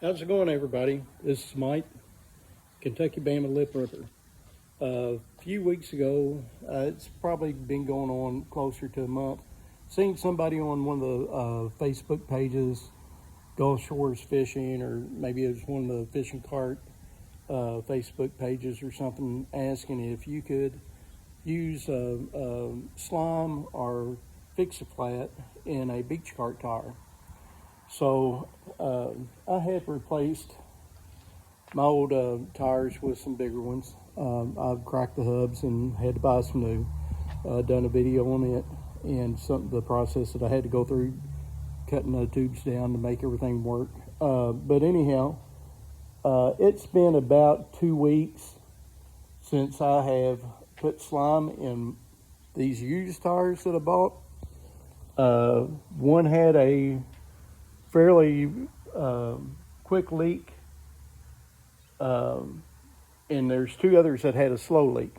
How's it going, everybody? This is Mike, Kentucky Bama Lip Ripper. A few weeks ago, it's probably been going on closer to a month, seen somebody on one of the Facebook pages, Gulf Shores Fishing, or maybe it was one of the fishing cart Facebook pages or something, asking if you could use slime or Fix-A-Flat in a beach cart tire. So I had replaced my old tires with some bigger ones. I've cracked the hubs and had to buy some new. Done a video on it and the process that I had to go through cutting the tubes down to make everything work. But anyhow, it's been about 2 weeks since I have put slime in these used tires that I bought. One had a fairly quick leak, and there's two others that had a slow leak.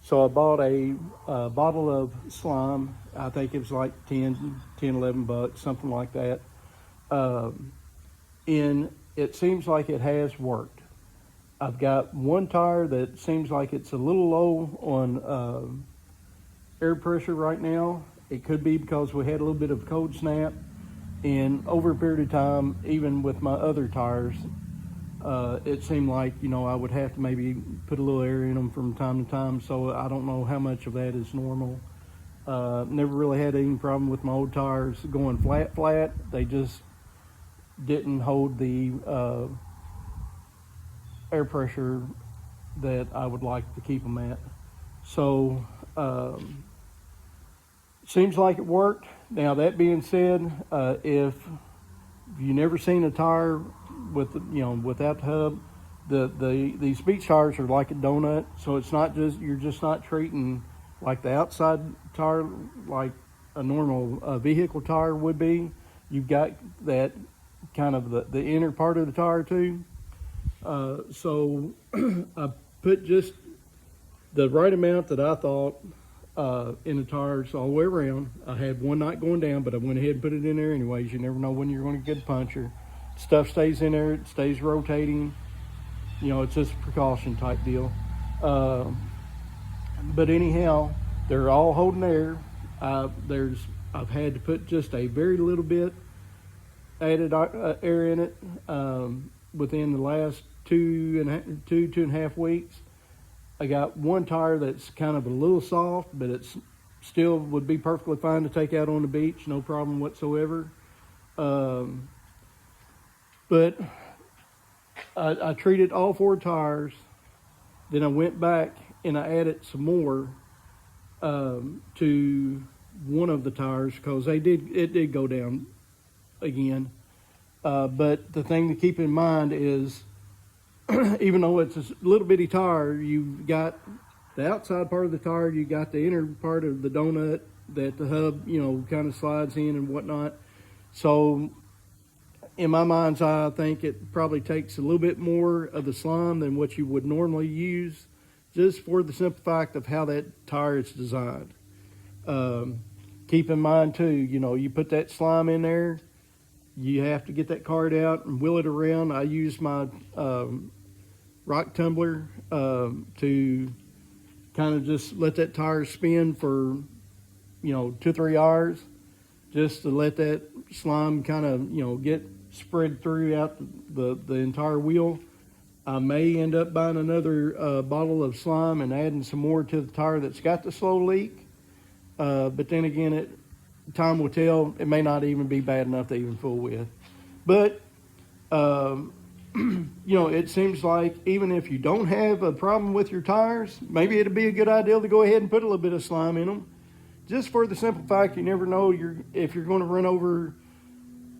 So I bought a bottle of slime. I think it was like 11 bucks, something like that. And it seems like it has worked. I've got one tire that seems like it's a little low on air pressure right now. It could be because we had a little bit of a cold snap. And over a period of time, even with my other tires, it seemed like, I would have to maybe put a little air in them from time to time. So I don't know how much of that is normal. Never really had any problem with my old tires going flat. They just didn't hold the air pressure that I would like to keep them at. So seems like it worked. Now, that being said, if you never seen a tire with without the hub, these beach tires are like a donut. So it's not just you're just not treating like the outside tire like a normal vehicle tire would be. You've got that kind of the inner part of the tire too. So I put just the right amount that I thought in the tires all the way around. I had one not going down, but I went ahead and put it in there anyways. You never know when you're going to get a puncture. Stuff stays in there, it stays rotating. It's just a precaution type deal. But anyhow, they're all holding air. I've had to put just a very little bit added air in it within the last two and a half weeks. I got one tire that's kind of a little soft, but it's still would be perfectly fine to take out on the beach, no problem whatsoever. But I treated all four tires. Then I went back and I added some more to one of the tires because it did go down again. But the thing to keep in mind is, even though it's a little bitty tire, you've got the outside part of the tire, you got the inner part of the donut that the hub, kind of slides in and whatnot. So in my mind's eye, I think it probably takes a little bit more of the slime than what you would normally use, just for the simple fact of how that tire is designed. Keep in mind too, you put that slime in there, you have to get that cart out and wheel it around. I use my rock tumbler to kind of just let that tire spin for 2 or 3 hours, just to let that slime kind of get spread throughout the entire wheel. I may end up buying another bottle of slime and adding some more to the tire that's got the slow leak, but then again, time will tell. It may not even be bad enough to even fool with. But it seems like even if you don't have a problem with your tires, maybe it'd be a good idea to go ahead and put a little bit of slime in them, just for the simple fact you never know if you're going to run over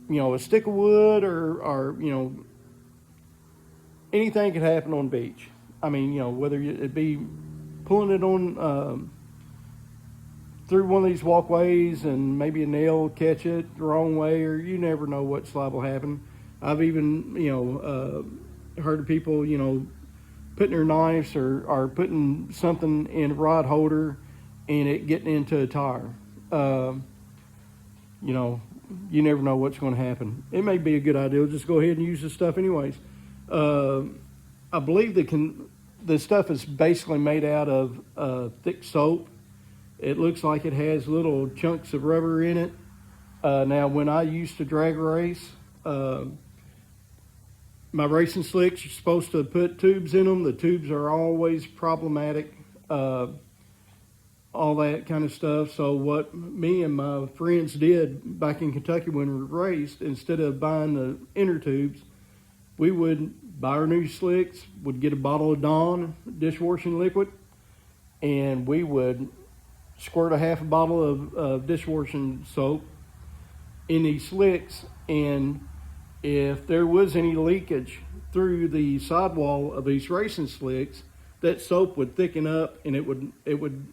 a stick of wood or anything could happen on the beach. I mean, whether it be pulling it on through one of these walkways and maybe a nail catch it the wrong way, or you never know what's liable to happen. I've even, heard of people, putting their knives or putting something in a rod holder and it getting into a tire. you never know what's going to happen. It may be a good idea. Just go ahead and use this stuff anyways. I believe the stuff is basically made out of thick soap. It looks like it has little chunks of rubber in it. Now, when I used to drag race, my racing slicks, you're supposed to put tubes in them. The tubes are always problematic, all that kind of stuff. So what me and my friends did back in Kentucky when we raced, instead of buying the inner tubes, we would buy our new slicks, would get a bottle of Dawn dishwashing liquid, and we would squirt a half a bottle of dishwashing soap in these slicks, and if there was any leakage through the sidewall of these racing slicks, that soap would thicken up, and it would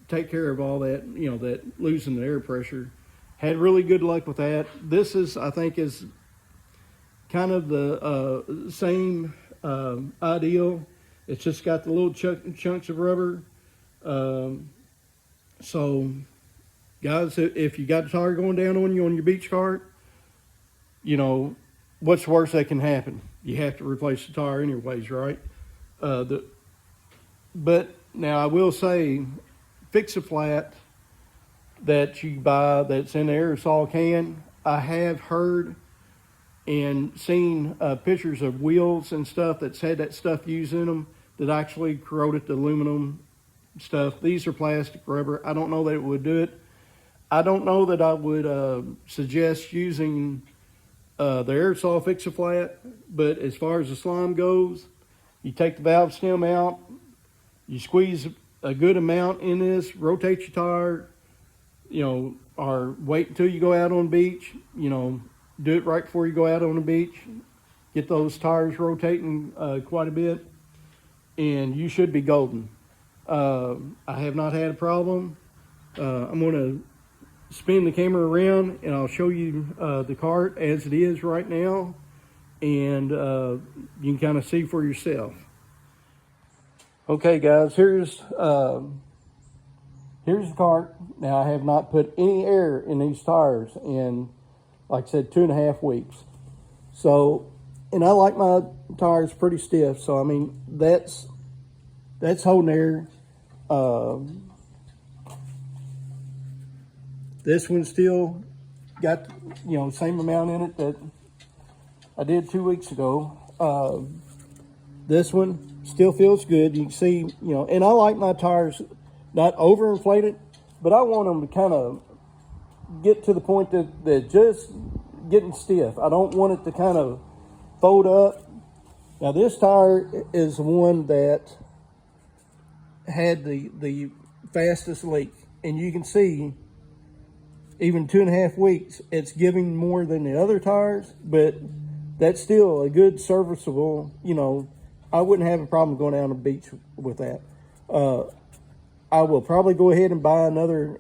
take care of all that, you know, that losing the air pressure. Had really good luck with that. This is, I think, is kind of the same ideal. It's just got the little chunks of rubber. So, guys, if you got a tire going down on you on your beach cart, you know, what's the worst that can happen? You have to replace the tire anyways, right? But now I will say, Fix-A-Flat that you buy that's in the aerosol can, I have heard and seen pictures of wheels and stuff that's had that stuff used in them that actually corroded the aluminum stuff. These are plastic rubber. I don't know that it would do it. I don't know that I would suggest using the aerosol Fix-A-Flat, but as far as the slime goes, you take the valve stem out, you squeeze a good amount in this, rotate your tire, you know, or wait until you go out on the beach, you know, do it right before you go out on the beach, get those tires rotating quite a bit, and you should be golden. I have not had a problem. I'm going to spin the camera around and I'll show you the cart as it is right now, and you can kind of see for yourself. Okay guys, here's the cart. Now I have not put any air in these tires in, like I said, 2.5 weeks. So, and I like my tires pretty stiff, so I mean that's holding air. This one still got, you know, same amount in it that I did 2 weeks ago. This one still feels good. You can see, you know, and I like my tires not overinflated, but I want them to kind of get to the point that they're just getting stiff. I don't want it to kind of fold up. Now this tire is the one that had the fastest leak, and you can see even 2.5 weeks, it's giving more than the other tires, but that's still a good serviceable, you know, I wouldn't have a problem going down the beach with that. I will probably go ahead and buy another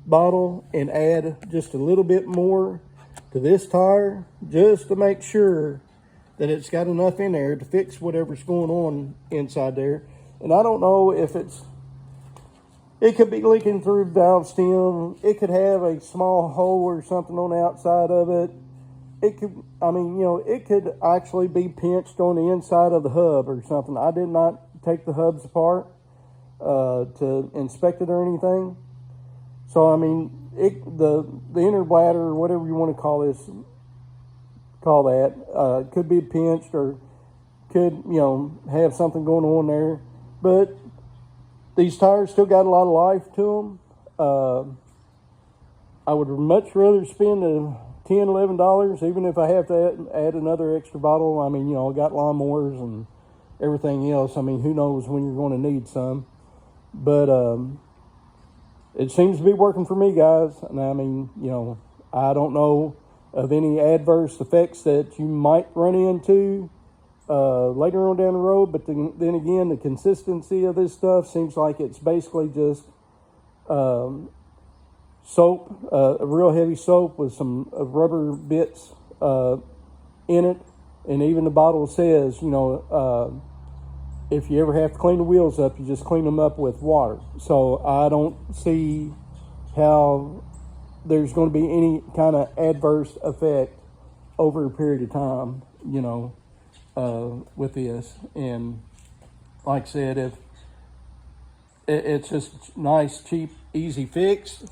bottle and add just a little bit more to this tire, just to make sure that it's got enough in there to fix whatever's going on inside there. And I don't know if it could be leaking through the valve stem. It could have a small hole or something on the outside of it. It could, I mean, you know, it could actually be pinched on the inside of the hub or something. I did not take the hubs apart to inspect it or anything. So, I mean, the inner bladder or whatever you want to call that, could be pinched or could, you know, have something going on there. But these tires still got a lot of life to them. I would much rather spend $10, $11, even if I have to add another extra bottle. I mean, you know, I got lawnmowers and everything else. I mean, who knows when you're going to need some. But it seems to be working for me, guys. And I mean, you know, I don't know of any adverse effects that you might run into later on down the road. But then again, the consistency of this stuff seems like it's basically just soap, a real heavy soap with some rubber bits in it. And even the bottle says, you know, if you ever have to clean the wheels up, you just clean them up with water. So I don't see how there's going to be any kind of adverse effect over a period of time, you know, with this. And like I said, if it's just nice, cheap, easy fix,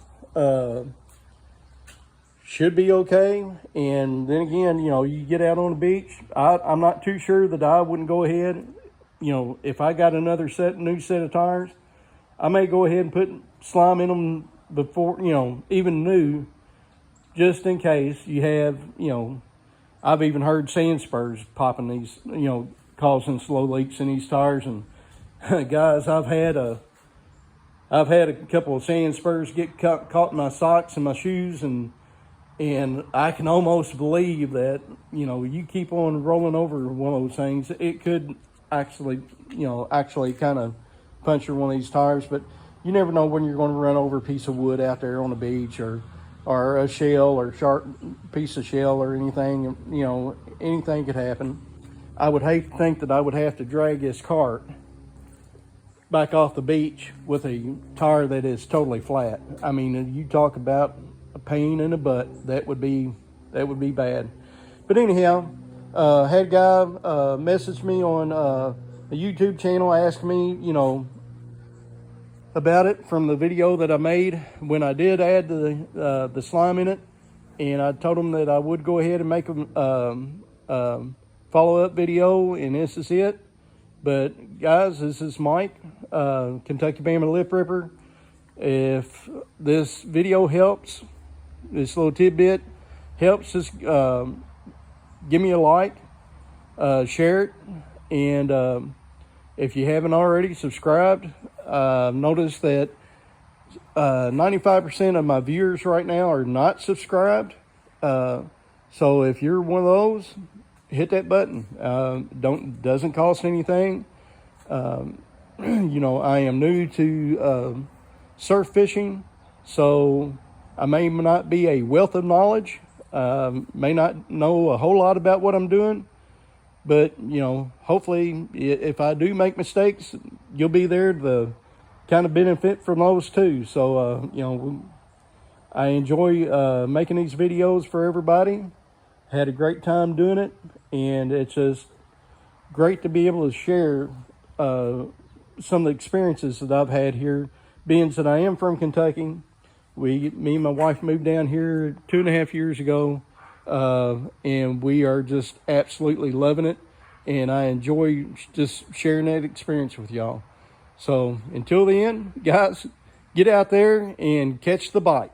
should be okay. And then again, you know, you get out on the beach, I'm not too sure that I wouldn't go ahead, you know, if I got another new set of tires, I may go ahead and put slime in them before, you know, even new, just in case you have, you know, I've even heard sand spurs popping these, you know, causing slow leaks in these tires. And guys, I've had a couple of sand spurs get caught in my socks and my shoes, and I can almost believe that, you know, you keep on rolling over one of those things, it could actually kind of puncture one of these tires. But you never know when you're going to run over a piece of wood out there on the beach, or a shell, or sharp piece of shell, or anything. You know, anything could happen. I would hate to think that I would have to drag this cart back off the beach with a tire that is totally flat. I mean, you talk about a pain in the butt. That would be bad. But anyhow, had a guy message me on a YouTube channel asking me, you know, about it from the video that I made when I did add the slime in it. And I told him that I would go ahead and make a follow-up video, and this is it. But guys, this is Mike, Kentucky Bama Lip Ripper. If this video helps, this little tidbit helps, just give me a like, share it, and if you haven't already subscribed, notice that 95% of my viewers right now are not subscribed. So if you're one of those, hit that button. Doesn't cost anything. You know, I am new to surf fishing, so I may not be a wealth of knowledge, may not know a whole lot about what I'm doing, but, you know, hopefully if I do make mistakes, you'll be there to kind of benefit from those too. So, you know, I enjoy making these videos for everybody. Had a great time doing it, and it's just great to be able to share some of the experiences that I've had here, being that I am from Kentucky. Me and my wife moved down here 2.5 years ago, and we are just absolutely loving it, and I enjoy just sharing that experience with y'all. So until then, guys, get out there and catch the bite.